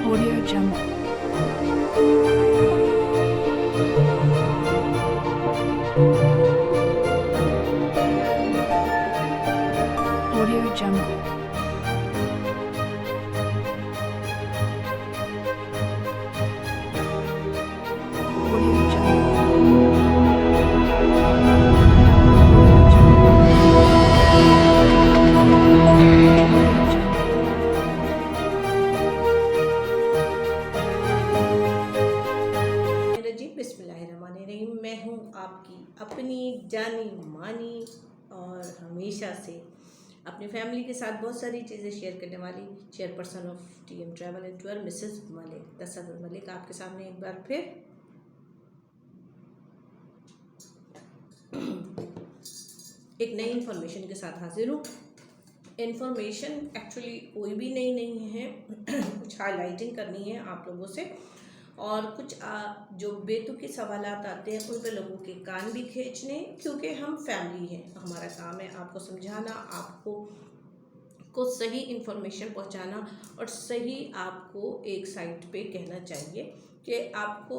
Audio Jungle. Audio Jungle. Audio Jungle. Audio Jungle. रजीब बिस्मिल्लाहिर्रहमानिर्रहीम। मैं हूँ आपकी अपनी जानी मानी और हमेशा से अपनी फैमिली के साथ बहुत सारी चीज़ें शेयर करने वाली chairperson of TM travel and tour Mrs Malik Tasawwur Malik आपके सामने एक बार फिर एक नई इन्फॉर्मेशन के साथ हाजिर हूँ। इन्फॉर्मेशन एक्चुअली कोई भी नई नहीं है कुछ हाईलाइटिंग करनी है आप लोगों से और कुछ जो बेतुके सवालात आते हैं उन पे लोगों के कान भी खींचने, क्योंकि हम फैमिली हैं। हमारा काम है आपको समझाना, आपको सही इन्फॉर्मेशन पहुंचाना और सही आपको एक साइड पे कहना चाहिए कि आपको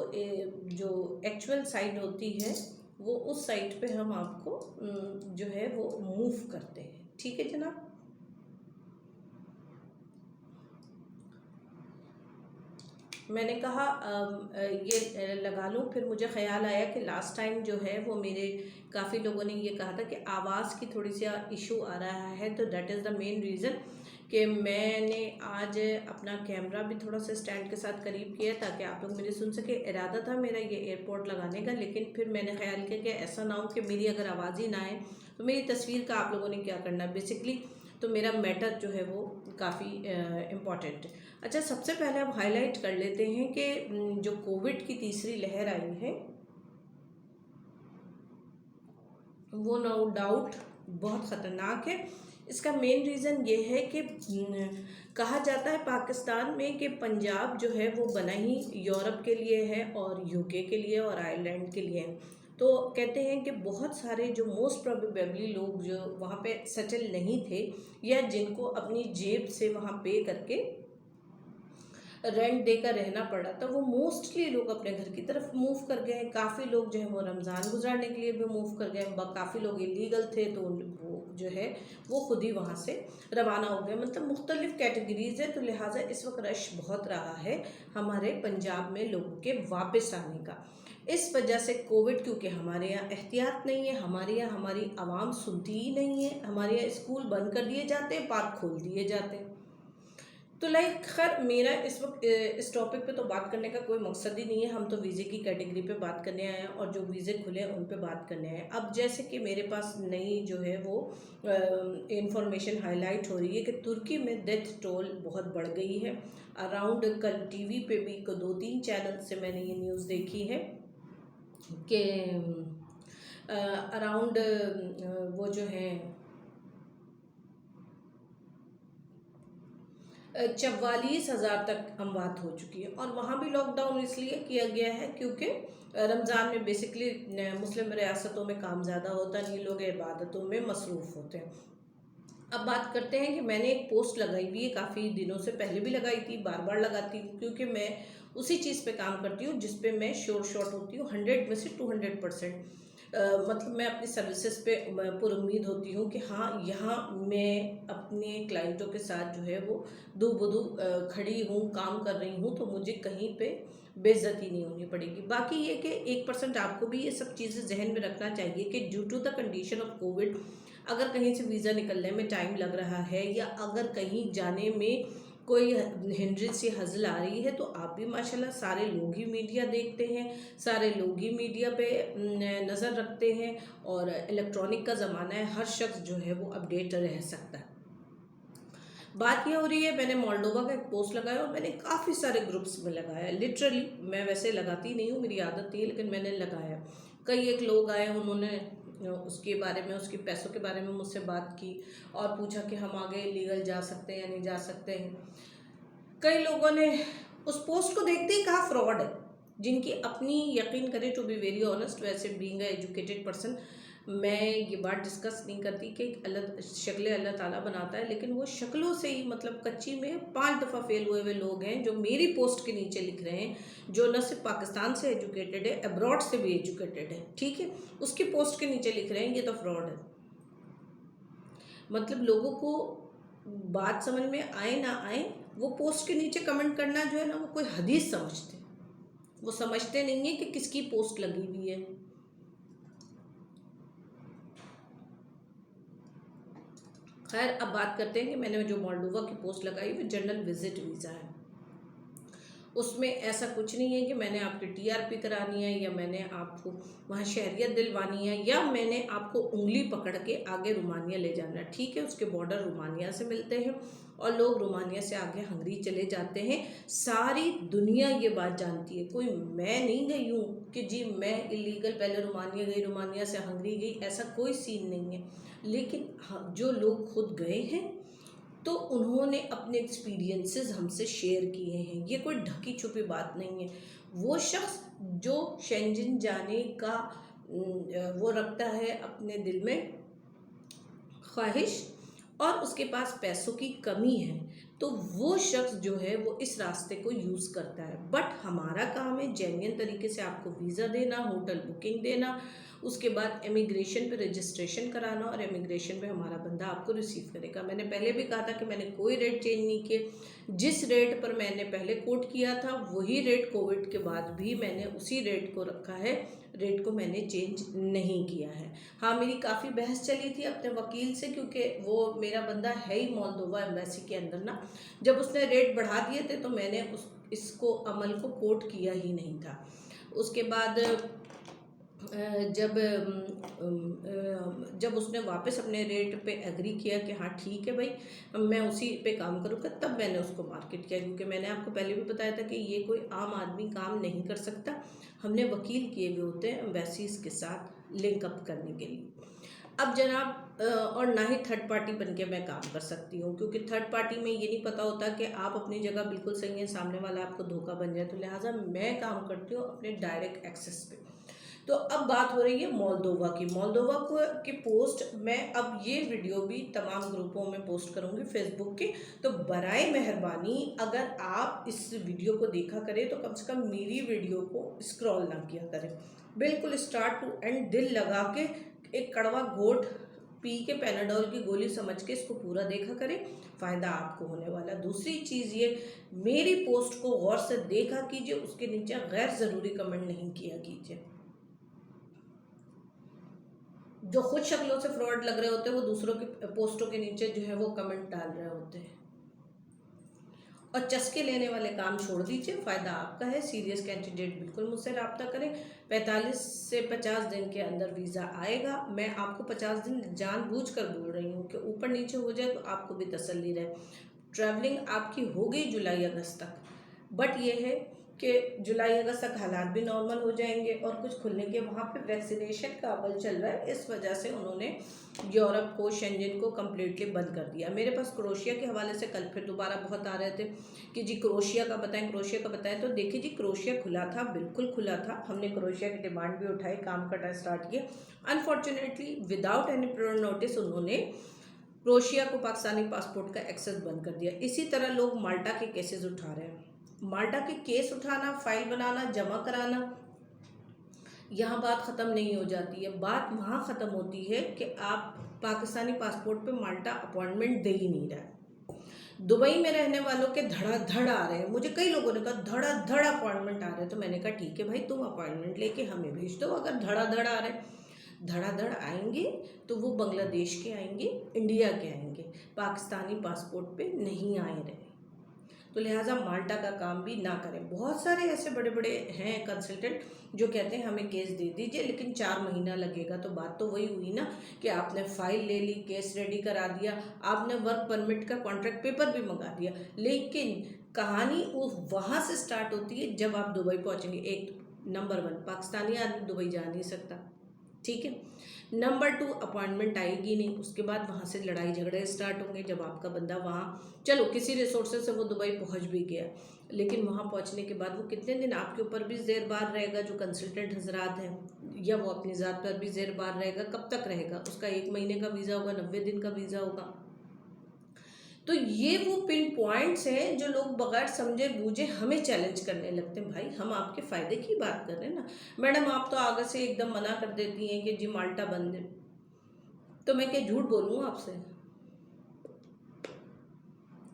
जो एक्चुअल साइड होती है वो उस साइड पे हम आपको जो है वो मूव करते हैं। ठीक है जनाब। मैंने कहा ये लगा लूँ, फिर मुझे ख़्याल आया कि लास्ट टाइम जो है वो मेरे काफ़ी लोगों ने ये कहा था कि आवाज़ की थोड़ी सी इशू आ रहा है, तो that is the main reason कि मैंने आज अपना कैमरा भी थोड़ा सा स्टैंड के साथ करीब किया ताकि आप लोग मुझे सुन सके। इरादा था मेरा ये एयरपोर्ट लगाने का, लेकिन फिर मैंने ख्याल किया कि ऐसा ना हो कि मेरी अगर आवाज़ ही ना आए तो मेरी तस्वीर का आप लोगों ने क्या करना बेसिकली। तो मेरा मैटर जो है वो काफ़ी इम्पॉर्टेंट है। अच्छा, सबसे पहले अब हाईलाइट कर लेते हैं कि जो कोविड की तीसरी लहर आई है वो नो डाउट बहुत ख़तरनाक है। इसका मेन रीज़न ये है कि कहा जाता है पाकिस्तान में कि पंजाब जो है वो बना ही यूरोप के लिए है और यूके के लिए और आयरलैंड के लिए है। तो कहते हैं कि बहुत सारे जो मोस्ट प्रोबेबली लोग जो वहाँ पे सेटल नहीं थे या जिनको अपनी जेब से वहाँ पे करके रेंट देकर रहना पड़ा था, वो मोस्टली लोग अपने घर की तरफ मूव कर गए। काफ़ी लोग जो है वो रमज़ान गुजारने के लिए भी मूव कर गए। काफ़ी लोग इलीगल थे तो वो जो है वो खुद ही वहाँ से रवाना हो गए। मतलब मुख्तलिफ कैटेगरीज़ है, तो लिहाजा इस वक्त रश बहुत रहा है हमारे पंजाब में लोगों के वापस आने का। इस वजह से कोविड, क्योंकि हमारे यहाँ एहतियात नहीं है, हमारे यहाँ हमारी आवाम सुनती ही नहीं है, हमारे यहाँ स्कूल बंद कर दिए जाते हैं, पार्क खोल दिए जाते हैं। तो लाइक खैर मेरा इस वक्त इस टॉपिक पे तो बात करने का कोई मकसद ही नहीं है। हम तो वीज़े की कैटेगरी पे बात करने आए हैं और जो वीज़े खुले हैं उन पे बात करने आए हैं। अब जैसे कि मेरे पास नई जो है वो इंफॉर्मेशन हाईलाइट हो रही है कि तुर्की में डेथ टोल बहुत बढ़ गई है। अराउंड कल टीवी पे भी 2-3 चैनल से मैंने ये न्यूज़ देखी है कि अराउंड वो जो है 44,000 तक अमवात हो चुकी है। और वहाँ भी लॉकडाउन इसलिए किया गया है क्योंकि रमज़ान में बेसिकली मुस्लिम रियासतों में काम ज़्यादा होता है, ये लोग इबादतों में मसरूफ़ होते हैं। अब बात करते हैं कि मैंने एक पोस्ट लगाई हुई है, काफ़ी दिनों से पहले भी लगाई थी, बार बार लगाती हूँ क्योंकि मैं उसी चीज़ पे काम करती हूँ जिस पे मैं श्योर शॉट होती हूँ 100 में से 200%। मतलब मैं अपनी सर्विसेज पे पुरुम्मीद होती हूँ कि हाँ यहाँ मैं अपने क्लाइंटों के साथ जो है वो दो बदू खड़ी हूँ, काम कर रही हूँ, तो मुझे कहीं पे बेइज्जती नहीं होनी पड़ेगी। बाकी ये कि 1% आपको भी ये सब चीज़ें जहन में रखना चाहिए कि due to the condition of covid अगर कहीं से वीज़ा निकलने में टाइम लग रहा है या अगर कहीं जाने में कोई हिंड्रेंस या हज़ल आ रही है, तो आप भी माशाल्लाह सारे लोग ही मीडिया देखते हैं, सारे लोग ही मीडिया पे नज़र रखते हैं और इलेक्ट्रॉनिक का ज़माना है, हर शख्स जो है वो अपडेट रह सकता है। बात ये हो रही है, मैंने मोल्डोवा का एक पोस्ट लगाया और मैंने काफ़ी सारे ग्रुप्स में लगाया। लिटरली मैं वैसे लगाती नहीं हूँ, मेरी आदत नहीं है, लेकिन मैंने लगाया। कई एक लोग आए, उन्होंने उसके बारे में, उसके पैसों के बारे में मुझसे बात की और पूछा कि हम आगे लीगल जा सकते हैं या नहीं जा सकते हैं। कई लोगों ने उस पोस्ट को देखते ही कहा फ्रॉड है। जिनकी अपनी, यकीन करें टू बी वेरी ऑनेस्ट, वैसे बीइंग एजुकेटेड पर्सन मैं ये बात डिस्कस नहीं करती कि अल्लाह शक्लें अल्लाह ताला बनाता है, लेकिन वो शक्लों से ही मतलब कच्ची में 5 दफ़ा फेल हुए हुए लोग हैं जो मेरी पोस्ट के नीचे लिख रहे हैं, जो न सिर्फ पाकिस्तान से एजुकेटेड है, अब्रॉड से भी एजुकेटेड है, ठीक है, उसकी पोस्ट के नीचे लिख रहे हैं ये तो फ्रॉड है। मतलब लोगों को बात समझ में आए ना आए, वो पोस्ट के नीचे कमेंट करना जो है ना, वो कोई हदीस समझते हैं। वो समझते नहीं है कि किसकी पोस्ट लगी हुई है। खैर, अब बात करते हैं कि मैंने जो मोल्डोवा की पोस्ट लगाई वो जनरल विजिट वीज़ा है। उसमें ऐसा कुछ नहीं है कि मैंने आपकी टीआरपी करानी है, या मैंने आपको वहाँ शहरियत दिलवानी है, या मैंने आपको उंगली पकड़ के आगे रोमानिया ले जाना है। ठीक है, उसके बॉर्डर रोमानिया से मिलते हैं और लोग रोमानिया से आगे हंगरी चले जाते हैं। सारी दुनिया ये बात जानती है, कोई मैं नहीं गई हूँ कि जी मैं इलीगल पहले रोमानिया गई, रोमानिया से हंगरी गई, ऐसा कोई सीन नहीं है। लेकिन जो लोग खुद गए हैं तो उन्होंने अपने एक्सपीरियंसेस हमसे शेयर किए हैं, ये कोई ढकी छुपी बात नहीं है। वो शख्स जो शेंजन जाने का वो रखता है अपने दिल में ख्वाहिश, और उसके पास पैसों की कमी है, तो वो शख्स जो है वो इस रास्ते को यूज़ करता है। बट हमारा काम है जेन्युइन तरीके से आपको वीज़ा देना, होटल बुकिंग देना, उसके बाद इमिग्रेशन पे रजिस्ट्रेशन कराना, और इमिग्रेशन पे हमारा बंदा आपको रिसीव करेगा। मैंने पहले भी कहा था कि मैंने कोई रेट चेंज नहीं किए। जिस रेट पर मैंने पहले कोट किया था वही रेट कोविड के बाद भी मैंने उसी रेट को रखा है, रेट को मैंने चेंज नहीं किया है। हाँ, मेरी काफ़ी बहस चली थी अपने वकील से, क्योंकि वो मेरा बंदा है ही मोल्दोवा एम्बेसी के अंदर ना। जब उसने रेट बढ़ा दिए थे तो मैंने इसको अमल को कोट किया ही नहीं था। उसके बाद जब उसने वापस अपने रेट पे एग्री किया कि हाँ ठीक है भाई मैं उसी पे काम करूँगा, तब मैंने उसको मार्केट किया। क्योंकि मैंने आपको पहले भी बताया था कि ये कोई आम आदमी काम नहीं कर सकता, हमने वकील किए हुए होते हैं एम्बेसीज के साथ लिंकअप करने के लिए। अब जनाब और ना ही थर्ड पार्टी बन के मैं काम कर सकती हूँ, क्योंकि थर्ड पार्टी में ये नहीं पता होता कि आप अपनी जगह बिल्कुल सही है, सामने वाला आपको धोखा बन जाए। तो लिहाजा मैं काम करती हूँ अपने डायरेक्ट एक्सेस पे। तो अब बात हो रही है मोल्दोवा की। मोल्दोवा को की पोस्ट मैं अब ये वीडियो भी तमाम ग्रुपों में पोस्ट करूँगी फेसबुक के। तो बराए मेहरबानी अगर आप इस वीडियो को देखा करें तो कम से कम मेरी वीडियो को स्क्रॉल ना किया करें, बिल्कुल स्टार्ट टू एंड दिल लगा के एक कड़वा घोट पी के पैनाडोल की गोली समझ के इसको पूरा देखा करें, फ़ायदा आपको होने वाला। दूसरी चीज़ ये, मेरी पोस्ट को गौर से देखा कीजिए, उसके नीचे गैर ज़रूरी कमेंट नहीं किया कीजिए। जो खुद शक्लों से फ्रॉड लग रहे होते हैं वो दूसरों की पोस्टों के नीचे जो है वो कमेंट डाल रहे होते हैं। और चस्के लेने वाले काम छोड़ दीजिए, फ़ायदा आपका है। सीरियस कैंडिडेट बिल्कुल मुझसे रब्ता करें। 45 से 50 दिन के अंदर वीज़ा आएगा। मैं आपको 50 दिन जानबूझकर बोल रही हूँ कि ऊपर नीचे हो जाए तो आपको भी तसल्ली रहे। ट्रैवलिंग आपकी हो गई जुलाई अगस्त तक, बट ये है कि जुलाई अगस्त तक हालात भी नॉर्मल हो जाएंगे और कुछ खुलने के वहाँ पे वैक्सीनेशन का अमल चल रहा है, इस वजह से उन्होंने यूरोप को, शेंजन को कम्प्लीटली बंद कर दिया। मेरे पास क्रोशिया के हवाले से कल फिर दोबारा बहुत आ रहे थे कि जी क्रोशिया का बताएं, क्रोशिया का बताएं। तो देखिए जी, क्रोशिया खुला था, बिल्कुल खुला था। हमने क्रोशिया की डिमांड भी उठाई, काम करना स्टार्ट किया। Unfortunately without any prior notice उन्होंने क्रोशिया को पाकिस्तानी पासपोर्ट का एक्सेस बंद कर दिया। इसी तरह लोग माल्टा के केसेस उठा रहे हैं। माल्टा के केस उठाना, फाइल बनाना, जमा कराना, यहाँ बात ख़त्म नहीं हो जाती है। बात वहाँ ख़त्म होती है कि आप पाकिस्तानी पासपोर्ट पे माल्टा अपॉइंटमेंट दे ही नहीं रहा है। दुबई में रहने वालों के धड़ाधड़ आ रहे हैं। मुझे कई लोगों ने कहा धड़ाधड़ अपॉइंटमेंट आ रहे हैं, तो मैंने कहा ठीक है भाई, तुम अपॉइंटमेंट लेके हमें भेज दो। अगर धड़ाधड़ आ रहे हैं, धड़ाधड़ आएंगे तो वो बांग्लादेश के आएंगे, इंडिया के आएंगे, पाकिस्तानी पासपोर्ट पे नहीं आए रहे। तो लिहाजा माल्टा का काम भी ना करें। बहुत सारे ऐसे बड़े बड़े हैं कंसल्टेंट जो कहते हैं हमें केस दे दीजिए लेकिन 4 महीना लगेगा। तो बात तो वही हुई ना कि आपने फाइल ले ली, केस रेडी करा दिया, आपने वर्क परमिट का कॉन्ट्रैक्ट पेपर भी मंगा दिया, लेकिन कहानी वो वहाँ से स्टार्ट होती है जब आप दुबई पहुँचेंगे। एक नंबर 1, पाकिस्तानी आदमी दुबई जा नहीं सकता, ठीक है। नंबर 2, अपॉइंटमेंट आएगी नहीं, उसके बाद वहाँ से लड़ाई झगड़े स्टार्ट होंगे। जब आपका बंदा वहाँ, चलो किसी रिसोर्सेज से वो दुबई पहुँच भी गया, लेकिन वहाँ पहुँचने के बाद वो कितने दिन आपके ऊपर भी ज़ेर बार रहेगा। जो कंसल्टेंट हजरात हैं, या वो अपनी ज़ात पर भी ज़ेर बार रहेगा, कब तक रहेगा, उसका 1 महीने का वीज़ा होगा, 90 दिन का वीज़ा होगा। तो ये वो पिन पॉइंट्स हैं जो लोग बगैर समझे बूझे हमें चैलेंज करने लगते हैं। भाई हम आपके फ़ायदे की बात कर रहे हैं ना। मैडम आप तो आगे से एकदम मना कर देती हैं कि जी माल्टा बंद है, तो मैं क्या झूठ बोलूँ आपसे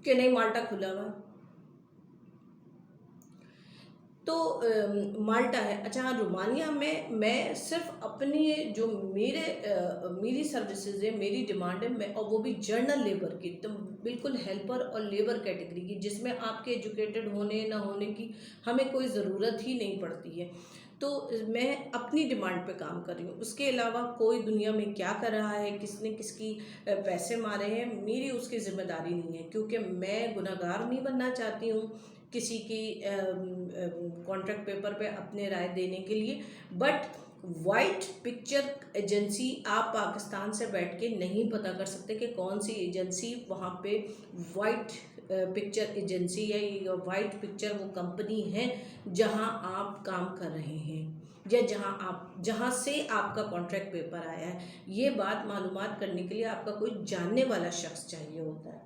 कि नहीं माल्टा खुला हुआ है? तो माल्टा है। अच्छा हाँ, रोमानिया में मैं सिर्फ अपनी जो मेरी सर्विसेज है, मेरी डिमांड है, मैं और वो भी जर्नल लेबर की, तो बिल्कुल हेल्पर और लेबर कैटेगरी की, जिसमें आपके एजुकेटेड होने ना होने की हमें कोई ज़रूरत ही नहीं पड़ती है। तो मैं अपनी डिमांड पे काम कर रही हूँ। उसके अलावा कोई दुनिया में क्या कर रहा है, किसने किसकी पैसे मारे हैं, मेरी उसकी ज़िम्मेदारी नहीं है, क्योंकि मैं गुनहगार नहीं बनना चाहती हूँ किसी की कॉन्ट्रैक्ट पेपर पे अपने राय देने के लिए। बट वाइट पिक्चर एजेंसी आप पाकिस्तान से बैठ के नहीं पता कर सकते कि कौन सी एजेंसी वहाँ पे वाइट पिक्चर एजेंसी है या वाइट पिक्चर वो कंपनी है जहाँ आप काम कर रहे हैं या जहाँ से आपका कॉन्ट्रैक्ट पेपर आया है। ये बात मालूमात करने के लिए आपका कोई जानने वाला शख्स चाहिए होता है।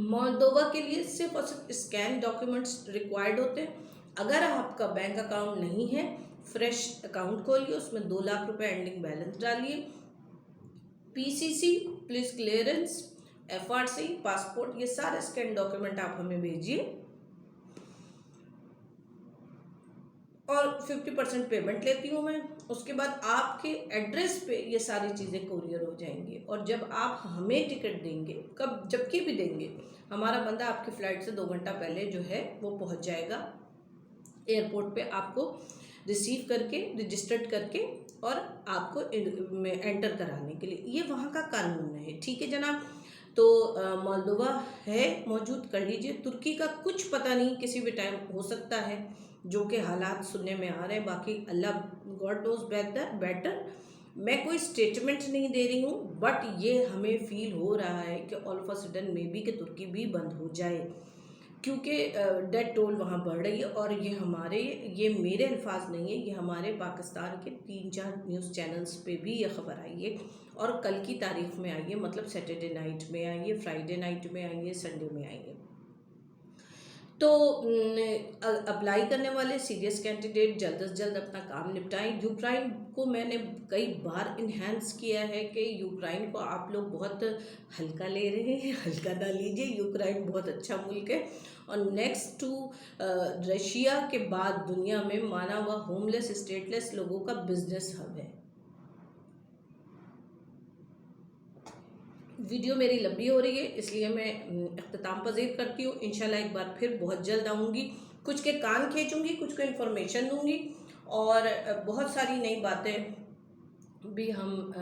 मोल्दोवा के लिए सिर्फ और सिर्फ स्कैन डॉक्यूमेंट्स रिक्वायर्ड होते हैं। अगर आपका बैंक अकाउंट नहीं है, फ्रेश अकाउंट खोलिए, उसमें 2 लाख रुपए एंडिंग बैलेंस डालिए, PCC police clearance, FRC, passport, ये सारे स्कैन डॉक्यूमेंट आप हमें भेजिए और 50% पेमेंट लेती हूँ मैं। उसके बाद आपके एड्रेस पे ये सारी चीज़ें कोरियर हो जाएंगी और जब आप हमें टिकट देंगे, कब जबकि भी देंगे, हमारा बंदा आपकी फ़्लाइट से 2 घंटा पहले जो है वो पहुँच जाएगा एयरपोर्ट पे, आपको रिसीव करके रजिस्टर्ड करके और आपको एंटर कराने के लिए। ये वहाँ का कानून है, ठीक है जनाब। तो मोल्दोवा है मौजूद, कर लीजिए। तुर्की का कुछ पता नहीं, किसी भी टाइम हो सकता है, जो कि हालात सुनने में आ रहे हैं। बाकी अल्लाह गॉड नोज बेटर। मैं कोई स्टेटमेंट नहीं दे रही हूँ, बट ये हमें फील हो रहा है कि all of a sudden may be कि तुर्की भी बंद हो जाए, क्योंकि डेथ टोल वहाँ बढ़ रही है। और ये मेरे अल्फाज नहीं है, ये हमारे पाकिस्तान के 3-4 न्यूज़ चैनल्स पे भी ये ख़बर आई है और कल की तारीख में आई है, मतलब सैटरडे नाइट में आई है, फ्राइडे नाइट में आई है, संडे में आई है। तो अप्लाई करने वाले सीरियस कैंडिडेट जल्द से जल्द अपना काम निपटाएं। यूक्रेन को मैंने कई बार इन्हेंस किया है कि यूक्रेन को आप लोग बहुत हल्का ले रहे हैं, हल्का ना लीजिए। यूक्रेन बहुत अच्छा मुल्क है और नेक्स्ट टू रशिया के बाद दुनिया में माना हुआ होमलेस स्टेटलेस लोगों का बिजनेस हब है। वीडियो मेरी लंबी हो रही है, इसलिए मैं इख्तिताम पजीर करती हूँ। इंशाल्लाह एक बार फिर बहुत जल्द आऊँगी, कुछ के कान खींचूँगी, कुछ को इन्फॉर्मेशन दूँगी और बहुत सारी नई बातें भी हम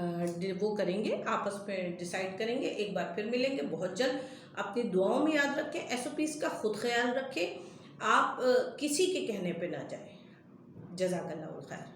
वो करेंगे, आपस में डिसाइड करेंगे। एक बार फिर मिलेंगे बहुत जल्द। अपनी दुआओं में याद रखें, SOPs का खुद ख्याल रखें, आप किसी के कहने पे ना जाएं। जज़ाकल्लाह खैर।